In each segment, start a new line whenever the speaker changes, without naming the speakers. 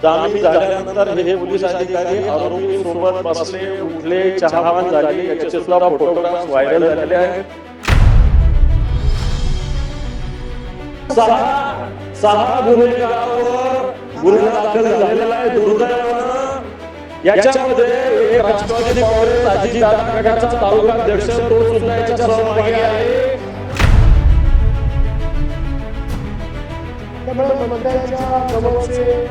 जामीन झाल्यानंतर हे पोलीस अधिकारी आरोपींसोबत बसले, उठले, चहापान झाली, याचे सुद्धा फोटोग्राफ व्हायरल झालेले आहेत. सहा गुन्हेगारांवर गुन्हा दाखल झालेला आहे. दुर्दैवानं याच्यामध्ये एक राष्ट्रवादी काँग्रेस अजितदादा गटाचा तालुका अध्यक्ष तो सुद्धा याच्या सहभागी आहे.
त्यामुळे मंडळाच्या जवळचे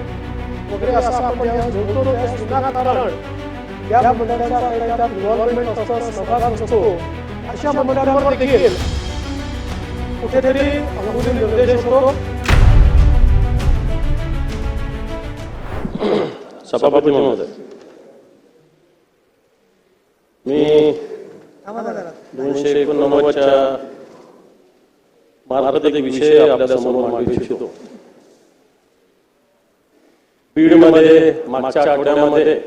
वगैरे असं आपण ज्या जोडतो त्या विनाकारण या मंडळाचा काही इन्व्हॉल्वमेंट असतं, सहभाग असतो, अशा मंडळांवर देखील कुठेतरी अंगुली निर्देश होतो.
सभापती महोदय, मी 289च्या मार्फत एक विषय आपल्या समोर मांडू इच्छितो. बीडमध्ये मागच्या आठवड्यामध्ये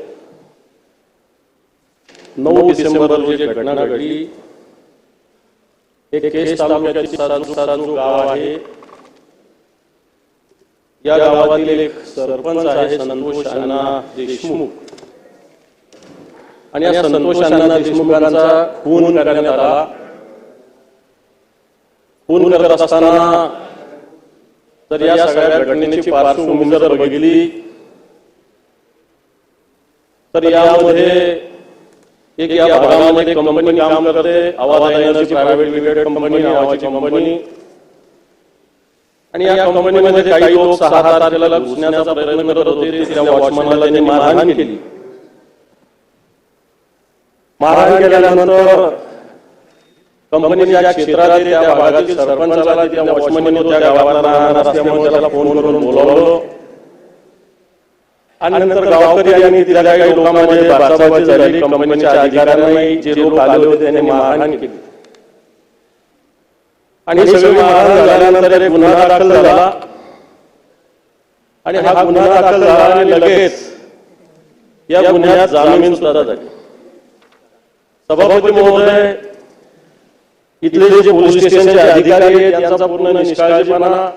9 डिसेंबर रोजी घटना घडली. एक केस तालुक्यातील साजू गाव आहे. या गावातील एक सरपंच आहे संतोष अण्णा देशमुख, आणि या संतोष अण्णा देशमुखांचा खून करण्यात आला. खून करत असताना तर या सगळ्या घटनेची पार्श्वभूमी जर बघितली तर यामध्ये एक या भागामध्ये कंपनी काम करते, आवाज एनर्जी प्रायव्हेट लिमिटेड कंपनी नावाची कंपनी, आणि या कंपनीमध्ये काही लोक 6 तारखेला घुसण्याचा प्रयत्न करत होते. त्या वॉचमनला त्यांनी मारहाण केली. मारहाण केल्यानंतर कंपनीच्या ज्या क्षेत्रात त्या भागातील सरपंचाला त्या वॉचमनने त्या गावाला राहणार असल्यामुळे त्याला फोन करून बोलावलं, आणि नंतर गावकरी यांनी तिला काही लोकांमध्ये बाचाबाची झाली. कंपनीच्या अधिकाऱ्यांनाही जे लोक आले होते त्यांनी मारहाण केली, आणि सगळी मारहाण झाल्यानंतर एक गुन्हा दाखल झाला. आणि हा गुन्हा दाखल झाला आणि लगेच या गुन्ह्यात जामीन सुद्धा झाली. सभापती महोदय, इथले जे पोलीस स्टेशनचे अधिकारी आहेत त्यांचा पूर्ण निष्काळजीपणा.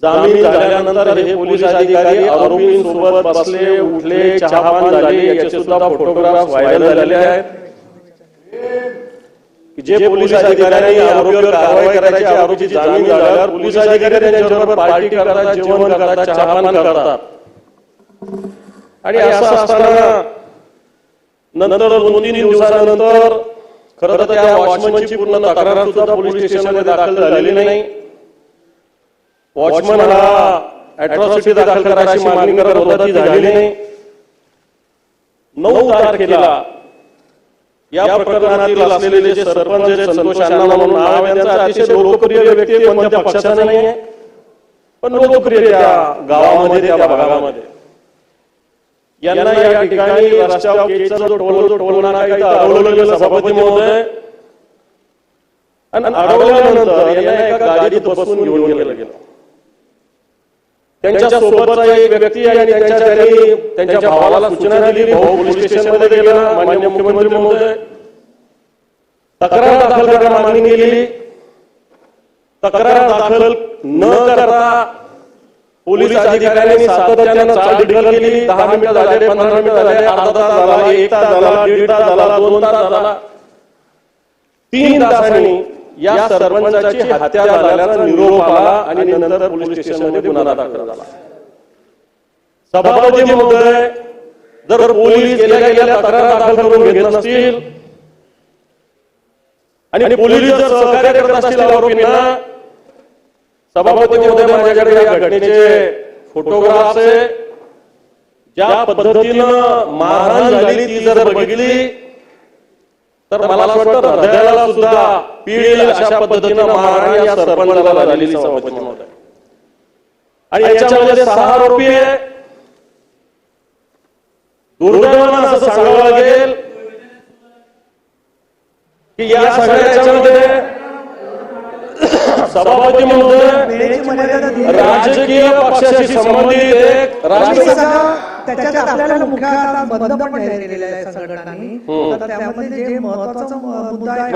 जामीन झाल्यानंतर हे पोलीस अधिकारी आरोपींसोबत बसले, उठले, चहापान झाली, याचे सुद्धा फोटोग्राफ व्हायरल झालेले आहेत. जे पोलीस अधिकाऱ्यांनी आरोपीवर कारवाई करायची, आरोपीची जामीन झाल्यावर पोलीस अधिकारी त्यांच्याबरोबर पार्टी करतात, जेवण करतात, चहापान करतात. आणि असं असताना नंतर 2-3 दिवसानंतर खरं तर त्या वॉचमनची पूर्ण तक्रार सुद्धा पोलीस स्टेशनमध्ये दाखल झालेली नाही. वॉचमन हा अॅट्रॉसिटी दाखल करायची मागणी करत होता, ती झालेली नाही. 9 तारखेला या प्रकरणातील असलेले जे सरपंच संतोष अण्णा म्हणून नाव आहे, त्यांचा अतिशय लोकप्रिय व्यक्ती, कोणत्या पक्षाचा नाही आहे पण लोकप्रिय त्या गावामध्ये, त्या भागामध्ये. यांना या ठिकाणी रस्त्यावर केजचा जो टोल नाका इथं अडवलं गेलं सभापती महोदय, आणि अडवल्यानंतर यांना एका गाडीत बसून घेऊन गेलं. त्यांच्या सोबतचा एक व्यक्ती आणि त्यांच्या भावाला सूचना दिली, भाऊ पोलीस स्टेशनमध्ये गेला, माननीय मुख्यमंत्री महोदय तक्रार दाखल करायला मागणी केली. तक्रार दाखल न करता पोलीस अधिकाऱ्यांनी सातत्याने चालढकल केली. 10 मिनिटं झाले, 15 मिनिटं झाले, अर्धा तास झाला, 1 तास झाला, 1.5 तास झाला, 2 तास झाला. 3 तासांनी या सरपंचाची हत्या झाल्याचा निरोप आला आणि नंतर पोलीस स्टेशनमध्ये गुन्हा दाखल झाला. सभापती महोदय, जर पोलीस गेल्या तक्रार दाखल करून घेत नसतील आणि पोलीस जर सहकार्य करत असतील आरोपींना, सभापती महोदय माझ्याकडे या घटनेचे फोटोग्राफ्स आहे. ज्या पद्धतीनं मारहाण झाली ती जर बघितली तर मला असं वाटतं हृदयाला सुद्धा पीळ अशा पद्धतीनं मारहाण या सरपंचाला झालेली सभापती महोदय. आणि याच्यामध्ये 6 आरोपी आहे. दुर्दैवानं असं सांगावं लागेल की या सगळ्याच्यामध्ये सभापती महोदय राजकीय पक्षाशी संबंधित एक
त्याच्यात आपल्याला मुख्य बंद पण केलेला आहे संघटनांनी. तर त्यामध्ये जे महत्त्वाचा मुद्दा आहे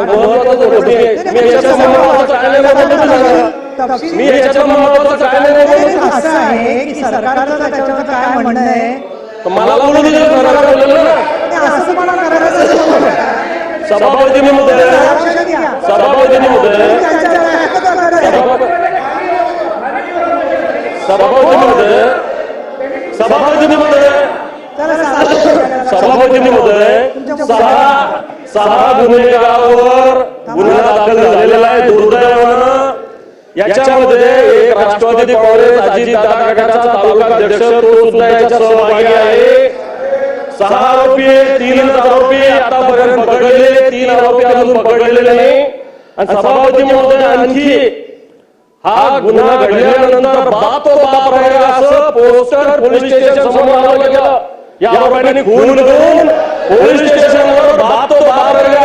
तपशील
मी याच्यातलं महत्वाचं काय नाही बोललो.
असं आहे की सरकारचं त्याच्यावर काय म्हणणं आहे
तर मला बोलू दे बोललेलं ना.
ते असं तुम्हाला करायचं असेल
सभापती महोदय सभापती महोदय सभापती महोदय सभापती महोदय सभापती महोदय सहा गुन्हेगारावर गुन्हा दाखल झालेला आहे. दुर्दैवानं याच्यामध्ये एक राष्ट्रवादी काँग्रेस अजितदादा गटाचा तालुका अध्यक्ष तो सुद्धा याच्यात सहभागी आहे. 6 आरोपी 3 आरोपी आतापर्यंत पकडलेले 3 आरोपी अजून पकडलेले नाही. आणि सभापती महोदय आणखी हा गुन्हा घडल्यानंतर बाप तो बाप रहेगा असं पोस्टर पोलीस स्टेशन समोर लावलं गेलं. या आरोपीने खून करून पोलीस स्टेशनवर बाप तो बाप रहेगा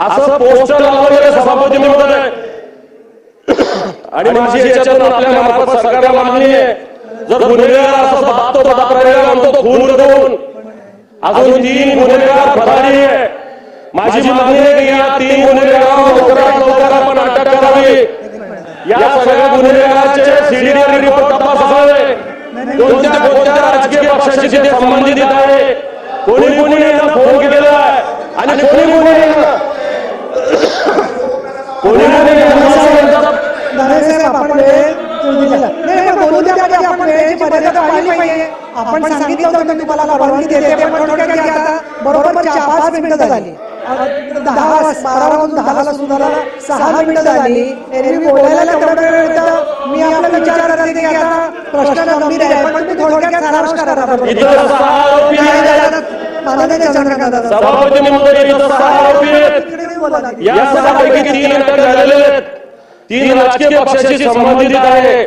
असं पोस्टर लावलं गेलं सभापती महोदय. आणि माझी याच्यातून आपल्या मार्फत सरकारला मागणी आहे, जर गुन्हेगार असं बाप तो बाप रहेगा म्हणतो तो खून करून अजून 3 गुन्हेगार फरारी आहे. माझी मागणी आहे की या 3 गुन्हेगारांना लवकरात लवकर आपण अटक करावी. या सगळ्या गुन्हेगारांचे सीडीआर रिपोर्ट तपासावे. कोणत्या राजकीय पक्षाशी ते संबंधित आहे, कोणी यांना फोन केलेला आहे आणि
आपण बोलू द्या म्हणजे आपण वेळेची मर्यादा पाळली पाहिजे. आपण सांगितलं होतं की तुम्हाला परवानगी देते पण थोडक्यात घ्या. आता बरोबर 4-5 मिनिटं झाली. 12:10 सुरू झाला, 6 मिनिटं झाली. एरवी बोलायला तेवढा वेळ होता. मी आपला विचार करते की आता प्रश्न गंभीर आहे पण तुम्ही थोडक्यात सारांश करा.
सभापती महोदय इथं 6 आरोपी आहेत. या 6पैकी 3 अटक झालेले आहेत. 3 राजकीय पक्षाशी संबंधित आहे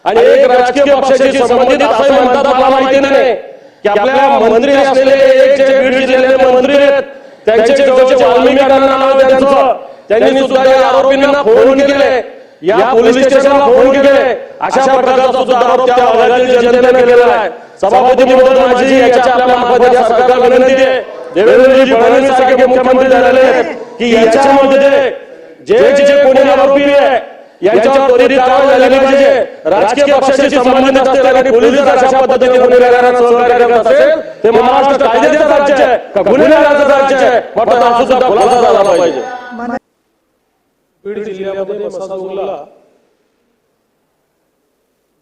आणि एक राजकीय पक्षाशी संबंधित असं म्हणतात मला माहिती नाही की आपल्या मंत्री असलेले एक जे बीड जिल्ह्यातले मंत्री आहेत त्यांचे जवळचे वाल्मिकी अण्णा नाव त्यांनी सुद्धा या आरोपींना फोन केले, या पोलीस स्टेशनला फोन केले. अशा प्रकारचा सुद्धा आरोप त्या भागातील जनतेने केलेला आहे. सभापती महोदय माझी याच्या आपल्या मार्फत या सरकारला विनंती आहे, देवेंद्रजी फडणवीस सारखे मुख्यमंत्री झालेले आहेत की याच्यामध्ये जे कोणी आरोपी आहे यांच्यावर त्वरित कारवाई झाली पाहिजे. राजकीय पक्षाशी संबंधित असलेले आणि पोलीस जर अशा पद्धतीने गुन्हेगारांना सहकार्य करत असेल ते महाराष्ट्र कायद्याचं राज्य आहे का गुन्हेगाराचं राज्य आहे, मात्र हा सुद्धा खुलासा झाला पाहिजे.
बीड जिल्ह्यामध्ये मसाजोगला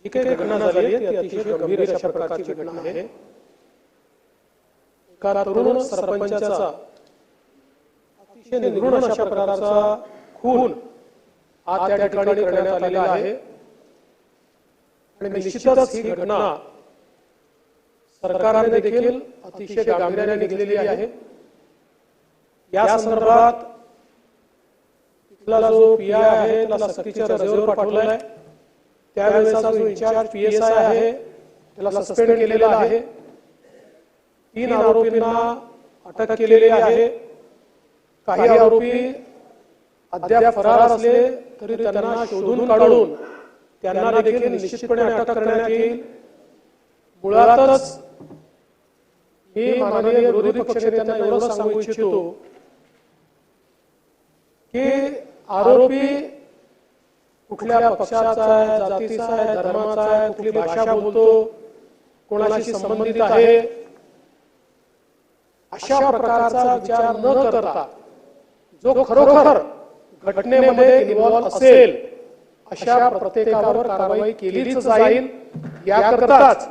जी काही घटना झाली ती अतिशय गंभीर अशा प्रकारची घटना आहे. एका तरुण सरपंचाचा अतिशय निर्घृण अशा प्रकारचा खून आज त्या ठिकाणी करण्यात आलेला आहे आणि निश्चितच ही घटना सरकारने देखील अतिशय गांभीर्याने घेतलेली आहे. या संदर्भात तिथला जो पीआय आहे त्याला सक्तीच्या रजेवर पाठवलाय. त्यावेळेचा जो इन्चार्ज पीएसआय आहे त्याला सस्पेंड केलेला आहे. 3 आरोपींना अटक केलेली आहे. काही आरोपी अद्याप फरार असले तरी त्यांना शोधून काढून त्यांना देखील निश्चितपणे अटक करण्यात येईल. मुळातच मी माननीय विरोधी पक्षनेत्यांना एवढं सांगू इच्छितो की आरोपी कुठल्या पक्षाचा आहे, जातीचा आहे, धर्माचा आहे, कुठली भाषा बोलतो, कोणाशी संबंधित आहे, अशा प्रकारचा विचार न करता जो खरोखर घटनेमध्ये इन्व्हॉल्व असेल अशा प्रत्येकावर कारवाई केलीच जाईल. याकरताच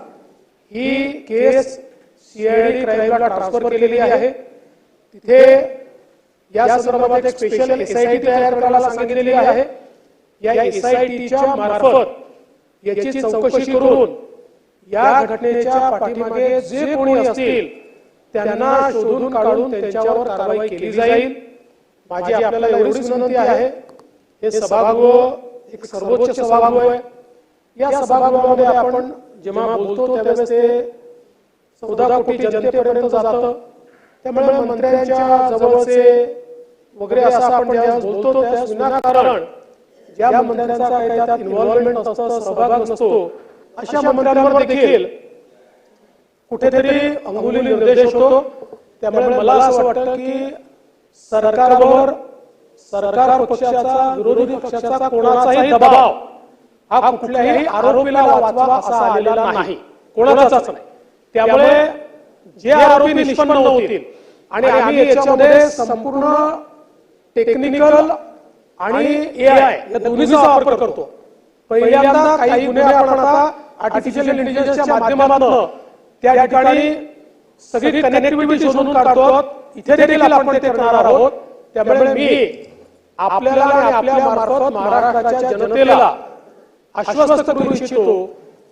ही केस सीआयडी क्राईमला ट्रान्सफर केलेली आहे. तिथे या संदर्भात एक स्पेशल एसआयटी तयार करायला सांगितलेली आहे. या एसआयटीच्या मार्फत याची चौकशी करून या घटनेच्या पाठीमागे जे कोणी असतील त्यांना शोधून काढून त्यांच्यावर कारवाई केली जाईल. माझी आपल्याला एवढीच विनंती आहे, हे सभागृह एक सर्वोच्च सभागृह आहे. या सभागृहामध्ये आपण जेव्हा बोलतो त्यावेळेस ते 14 कोटी जनतेपर्यंत जातं. त्यामुळे मंत्र्यांच्या जवळचे वगैरे असं आपण ज्यावेळेस बोलतो त्यावेळेस विनाकारण ज्या मंत्र्यांचा काही त्यात इन्व्हॉल्वमेंट असतं, सहभाग नसतो, अशा मंत्र्यांवर देखील कुठेतरी अंगुली निर्देश होतो. त्यामुळे मला असं वाटतं की सरकारवर सरकार पक्षाचा विरोधी पक्षाचा कोणाचाही दबाव हा कुठल्याही आरोपीला वाचवा असा आलेला नाही, कोणाचाच नाही. त्यामुळे जे आरोपी निष्पन्न होतील आणि आम्ही याच्यामध्ये संपूर्ण टेक्निकल आणि एआय या दोन्हीचा वापर करतो. पहिल्यांदा काही गुन्हे आपण आता आर्टिफिशियल इंटेलिजन्सच्या माध्यमातून त्या ठिकाणी सगळी कनेक्टिव्हिटी शोधून काढतो. इथे देखील आपण ते करणार आहोत. त्यामुळे मी आपल्याला आणि आपल्या मार्फत महाराष्ट्राच्या जनतेला आश्वस्त करू इच्छितो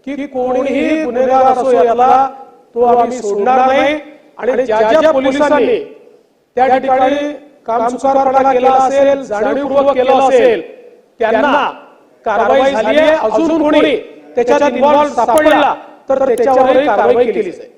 की कोणीही गुन्हेगार असो याला तो आम्ही सोडणार नाही आणि ज्या ज्या पोलिसांनी त्या ठिकाणी कामचुकारपणा केला असेल, जाणीवपूर्वक केला असेल, त्यांना कारवाई झाली आहे. अजून कोणी त्याच्यात इन्व्हॉल्व सापडला तर त्याच्यावरही कारवाई केली जाईल.